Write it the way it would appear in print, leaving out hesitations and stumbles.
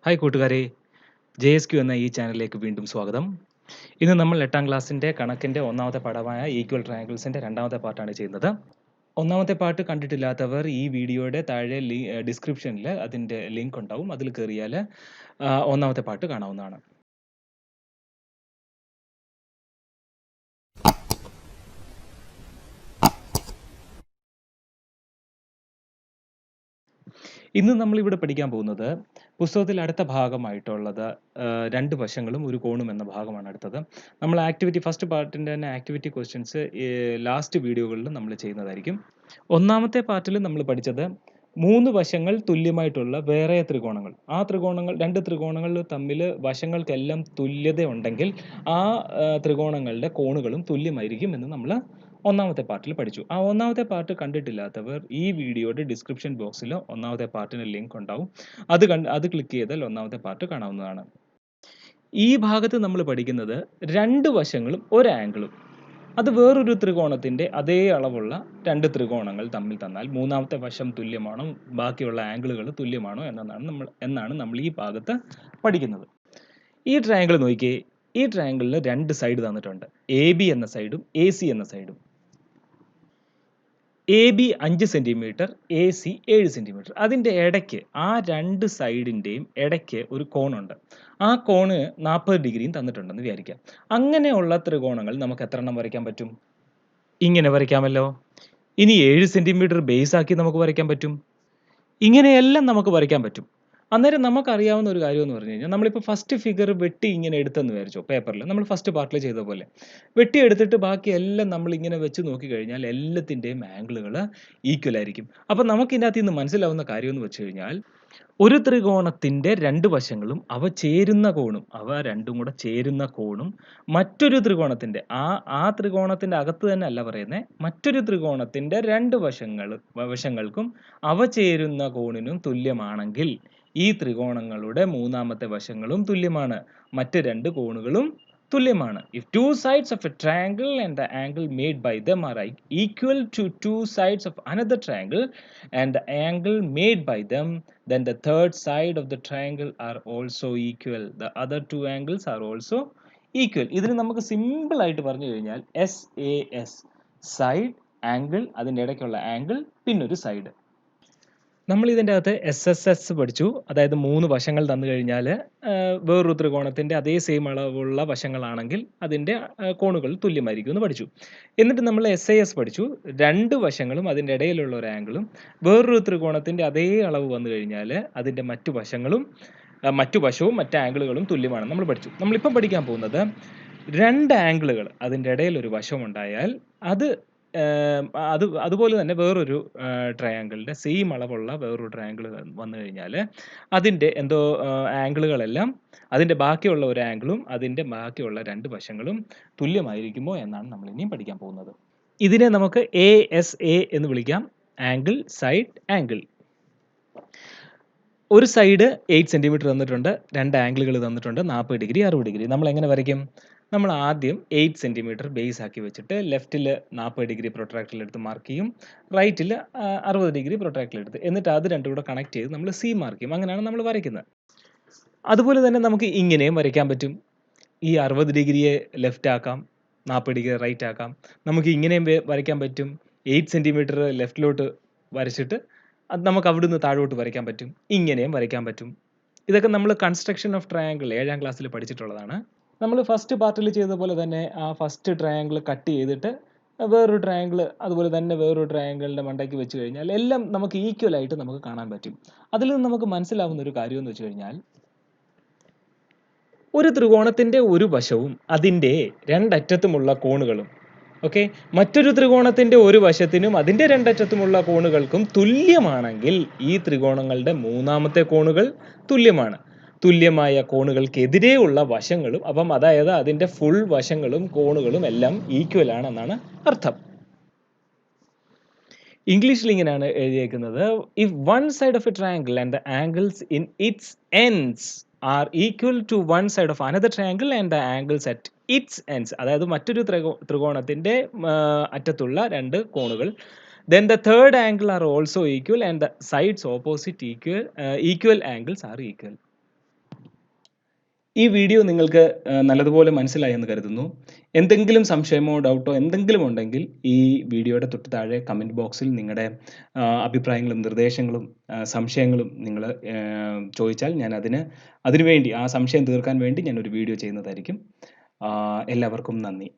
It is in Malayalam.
ഹായ് കൂട്ടുകാരെ, JSQ എന്ന ഈ ചാനലിലേക്ക് വീണ്ടും സ്വാഗതം. ഇന്ന് നമ്മൾ 8ാം ക്ലാസ്സിൻ്റെ കണക്കിൻ്റെ ഒന്നാമത്തെ പാഠമായ ഈക്വൽ ട്രയാങ്കിൾസിൻ്റെ രണ്ടാമത്തെ പാർട്ടാണ് ചെയ്യുന്നത്. ഒന്നാമത്തെ പാർട്ട് കണ്ടിട്ടില്ലാത്തവർ ഈ വീഡിയോയുടെ താഴെ ഡിസ്ക്രിപ്ഷനിൽ അതിൻ്റെ ലിങ്ക് ഉണ്ടാവും. അതിൽ കയറിയാൽ ഒന്നാമത്തെ പാർട്ട് കാണാവുന്നതാണ്. ഇന്ന് നമ്മളിവിടെ പഠിക്കാൻ പോകുന്നത് പുസ്തകത്തിൽ അടുത്ത ഭാഗമായിട്ടുള്ളത് രണ്ട് വശങ്ങളും ഒരു കോണും എന്ന ഭാഗമാണ് അടുത്തത്. നമ്മൾ ഫസ്റ്റ് പാർട്ടിൻ്റെ തന്നെ ആക്ടിവിറ്റി ക്വസ്റ്റ്യൻസ് ലാസ്റ്റ് വീഡിയോകളിൽ നമ്മൾ ചെയ്യുന്നതായിരിക്കും. ഒന്നാമത്തെ പാർട്ടിൽ നമ്മൾ പഠിച്ചത് 3 വശങ്ങൾ തുല്യമായിട്ടുള്ള വേറെ ത്രികോണങ്ങൾ. ആ ത്രികോണങ്ങൾ 2 ത്രികോണങ്ങൾ തമ്മിൽ വശങ്ങൾക്കെല്ലാം തുല്യത ഉണ്ടെങ്കിൽ ആ ത്രികോണങ്ങളുടെ കോണുകളും തുല്യമായിരിക്കും എന്ന് നമ്മൾ ഒന്നാമത്തെ പാർട്ടിൽ പഠിച്ചു. ആ ഒന്നാമത്തെ പാർട്ട് കണ്ടിട്ടില്ലാത്തവർ ഈ വീഡിയോയുടെ ഡിസ്ക്രിപ്ഷൻ ബോക്സിൽ ഒന്നാമത്തെ പാർട്ടിന് ലിങ്ക് ഉണ്ടാവും. അത് ക്ലിക്ക് ചെയ്താൽ ഒന്നാമത്തെ പാർട്ട് കാണാവുന്നതാണ്. ഈ ഭാഗത്ത് നമ്മൾ പഠിക്കുന്നത് 2 വശങ്ങളും ഒരു ആംഗിളും. അത് വേറൊരു ത്രികോണത്തിൻ്റെ അതേ അളവുള്ള 2 ത്രികോണങ്ങൾ തമ്മിൽ തന്നാൽ മൂന്നാമത്തെ വശം തുല്യമാണോ, ബാക്കിയുള്ള ആംഗിളുകൾ തുല്യമാണോ എന്നാണ് നമ്മൾ ഈ ഭാഗത്ത് പഠിക്കുന്നത്. ഈ ട്രയാങ്കിൾ നോക്കിയേ. ഈ ട്രയാങ്കിളിൽ 2 സൈഡ് തന്നിട്ടുണ്ട്. AB എന്ന സൈഡും AC എന്ന സൈഡും. AB 5 centimetre, AC 7 centimetre. അതിൻ്റെ ഇടയ്ക്ക് ആ 2 സൈഡിൻ്റെയും ഇടയ്ക്ക് ഒരു കോണുണ്ട്. ആ കോണ് 40 ഡിഗ്രിയും തന്നിട്ടുണ്ടെന്ന് വിചാരിക്കാം. അങ്ങനെയുള്ള ത്രികോണങ്ങൾ നമുക്ക് എത്ര എണ്ണം വരയ്ക്കാൻ പറ്റും? ഇങ്ങനെ വരയ്ക്കാമല്ലോ. ഇനി 7 സെൻറ്റിമീറ്റർ ബേസ് ആക്കി നമുക്ക് വരയ്ക്കാൻ പറ്റും. ഇങ്ങനെയെല്ലാം നമുക്ക് വരയ്ക്കാൻ പറ്റും. അന്നേരം നമുക്കറിയാവുന്ന ഒരു കാര്യം എന്ന് പറഞ്ഞു കഴിഞ്ഞാൽ, നമ്മളിപ്പോൾ ഫസ്റ്റ് ഫിഗർ വെട്ടി ഇങ്ങനെ എടുത്തെന്ന് വിചാരിച്ചോ പേപ്പറിൽ, നമ്മൾ ഫസ്റ്റ് പാർട്ടിൽ ചെയ്ത പോലെ വെട്ടി എടുത്തിട്ട് ബാക്കി എല്ലാം നമ്മൾ ഇങ്ങനെ വെച്ച് നോക്കിക്കഴിഞ്ഞാൽ എല്ലാത്തിൻ്റെയും ആംഗിളുകൾ ഈക്വൽ ആയിരിക്കും. അപ്പം നമുക്ക് ഇതിനകത്ത് നിന്ന് മനസ്സിലാവുന്ന കാര്യം എന്ന് വെച്ച് കഴിഞ്ഞാൽ, ഒരു ത്രികോണത്തിൻ്റെ 2 വശങ്ങളും അവ രണ്ടും കൂടെ ചേരുന്ന കോണും മറ്റൊരു ത്രികോണത്തിൻ്റെ ആ ത്രികോണത്തിൻ്റെ അകത്ത് തന്നെ അല്ല പറയുന്നത്, മറ്റൊരു ത്രികോണത്തിൻ്റെ 2 വശങ്ങൾക്കും അവ ചേരുന്ന കോണിനും തുല്യമാണെങ്കിൽ ഈ ത്രികോണങ്ങളുടെ മൂന്നാമത്തെ വശങ്ങളും തുല്യമാണ്, മറ്റ് 2 കോണുകളും തുല്യമാണ്. If two sides of a triangle and the angle made by them are equal to two sides of another triangle and the angle made by them, then the third side of the triangle are also equal. The other two angles are also equal. ഇതിന് നമുക്ക് സിമ്പിൾ ആയിട്ട് പറഞ്ഞു കഴിഞ്ഞാൽ SAS, സൈഡ്, ആംഗിൾ, അതിൻ്റെ ഇടയ്ക്കുള്ള ആംഗിൾ, പിന്നൊരു സൈഡ്. നമ്മൾ ഇതിൻ്റെ അകത്ത് SSS പഠിച്ചു. അതായത് 3 വശങ്ങൾ തന്നു കഴിഞ്ഞാൽ വേറൊരു ത്രികോണത്തിൻ്റെ അതേ സെയിം അളവുള്ള വശങ്ങളാണെങ്കിൽ അതിൻ്റെ കോണുകൾ തുല്യമായിരിക്കും എന്ന് പഠിച്ചു. എന്നിട്ട് നമ്മൾ SAS പഠിച്ചു. 2 വശങ്ങളും അതിൻ്റെ ഇടയിലുള്ള ഒരു ആംഗിളും വേറൊരു ത്രികോണത്തിൻ്റെ അതേ അളവ് വന്നു കഴിഞ്ഞാൽ അതിൻ്റെ മറ്റു വശവും മറ്റ് ആംഗിളുകളും തുല്യമാണ് നമ്മൾ പഠിച്ചു. നമ്മളിപ്പം പഠിക്കാൻ പോകുന്നത് 2 ആംഗിളുകൾ അതിൻ്റെ ഇടയിൽ ഒരു വശമുണ്ടായാൽ അതുപോലെ തന്നെ വേറൊരു ട്രയാങ്കിളിൻ്റെ സെയിം അളവുള്ള വേറൊരു ട്രയാങ്കിൾ വന്നു കഴിഞ്ഞാൽ അതിൻ്റെ ആംഗിളുകളെല്ലാം അതിൻ്റെ ബാക്കിയുള്ള ഒരു ആംഗിളും അതിൻ്റെ ബാക്കിയുള്ള 2 വശങ്ങളും തുല്യമായിരിക്കുമോ എന്നാണ് നമ്മൾ ഇനിയും പഠിക്കാൻ പോകുന്നത്. ഇതിനെ നമുക്ക് ASA എന്ന് വിളിക്കാം. Angle, side, angle. ഒരു സൈഡ് 8 സെൻറ്റിമീറ്റർ തന്നിട്ടുണ്ട്, 2 ആംഗിളുകൾ തന്നിട്ടുണ്ട്, 40 ഡിഗ്രി 60 ഡിഗ്രി. നമ്മൾ എങ്ങനെ വരയ്ക്കും? നമ്മൾ ആദ്യം 8 സെൻറ്റിമീറ്റർ ബേസ് ആക്കി വെച്ചിട്ട് ലെഫ്റ്റിൽ 40 ഡിഗ്രി പ്രൊട്രാക്ടറിലെടുത്ത് മാർക്ക് ചെയ്യും, റൈറ്റിൽ 60 ഡിഗ്രി പ്രൊട്രാക്ടറിലെടുത്ത്, എന്നിട്ട് അത് രണ്ടും കൂടെ കണക്ട് ചെയ്ത് നമ്മൾ C മാർക്ക് ചെയ്യും. അങ്ങനെയാണ് നമ്മൾ വരയ്ക്കുന്നത്. അതുപോലെ തന്നെ നമുക്ക് ഇങ്ങനെയും വരയ്ക്കാൻ പറ്റും. ഈ 60 ഡിഗ്രിയെ ലെഫ്റ്റ് ആക്കാം, 40 ഡിഗ്രി റൈറ്റ് ആക്കാം. നമുക്ക് ഇങ്ങനെയും വരയ്ക്കാൻ പറ്റും. 8 സെൻറ്റിമീറ്റർ ലെഫ്റ്റിലോട്ട് വരച്ചിട്ട് അത് നമുക്ക് അവിടുന്ന് താഴോട്ട് വരയ്ക്കാൻ പറ്റും. ഇങ്ങനെയും വരയ്ക്കാൻ പറ്റും. ഇതൊക്കെ നമ്മൾ കൺസ്ട്രക്ഷൻ ഓഫ് ട്രയാങ്കിൾ 7ാം ക്ലാസ്സിൽ പഠിച്ചിട്ടുള്ളതാണ്. നമ്മൾ ഫസ്റ്റ് പാർട്ടിൽ ചെയ്ത പോലെ തന്നെ ആ ഫസ്റ്റ് ട്രയാങ്കിൾ കട്ട് ചെയ്തിട്ട് വേറൊരു ട്രയാങ്കിൾ അതുപോലെ തന്നെ വേറൊരു ട്രയാങ്കിളിൻ്റെ മണ്ടയ്ക്ക് വെച്ച് കഴിഞ്ഞാൽ എല്ലാം നമുക്ക് ഈക്വൽ ആയിട്ട് നമുക്ക് കാണാൻ പറ്റും. അതിൽ നിന്ന് നമുക്ക് മനസ്സിലാവുന്ന ഒരു കാര്യം എന്ന് വെച്ച് കഴിഞ്ഞാൽ, ഒരു ത്രികോണത്തിൻ്റെ ഒരു വശവും അതിൻ്റെ 2 അറ്റത്തുമുള്ള കോണുകളും മറ്റൊരു ത്രികോണത്തിൻ്റെ ഒരു വശത്തിനും അതിൻ്റെ 2 അറ്റത്തുമുള്ള കോണുകൾക്കും തുല്യമാണെങ്കിൽ ഈ ത്രികോണങ്ങളുടെ മൂന്നാമത്തെ കോണുകൾ തുല്യമാണ്. തുല്യമായ കോണുകൾക്കെതിരെയുള്ള വശങ്ങളും അതായത് അതിൻ്റെ ഫുൾ വശങ്ങളും കോണുകളും എല്ലാം ഈക്വൽ ആണെന്നാണ് അർത്ഥം. ഇംഗ്ലീഷിൽ ഇങ്ങനെയാണ് എഴുതിയേക്കുന്നത്: if one side of a triangle and the angles in its ends are equal to one side of another triangle and the angles at its ends, അതായത് മറ്റൊരു ത്രികോണത്തിൻ്റെ അറ്റത്തുള്ള 2 കോണുകൾ, then the third angle are also equal and the sides opposite equal angles are equal. ഈ വീഡിയോ നിങ്ങൾക്ക് നല്ലതുപോലെ മനസ്സിലായി എന്ന് കരുതുന്നു. എന്തെങ്കിലും സംശയമോ, ഡൗട്ടോ എന്തെങ്കിലും ഉണ്ടെങ്കിൽ ഈ വീഡിയോയുടെ തൊട്ട് താഴെ കമന്റ് ബോക്സിൽ നിങ്ങളുടെ അഭിപ്രായങ്ങളും, നിർദ്ദേശങ്ങളും, സംശയങ്ങളും നിങ്ങൾ ചോദിച്ചാൽ ഞാൻ അതിനുവേണ്ടി ആ സംശയം തീർക്കാൻ വേണ്ടി ഞാൻ ഒരു വീഡിയോ ചെയ്യുന്നതായിരിക്കും. എല്ലാവർക്കും നന്ദി.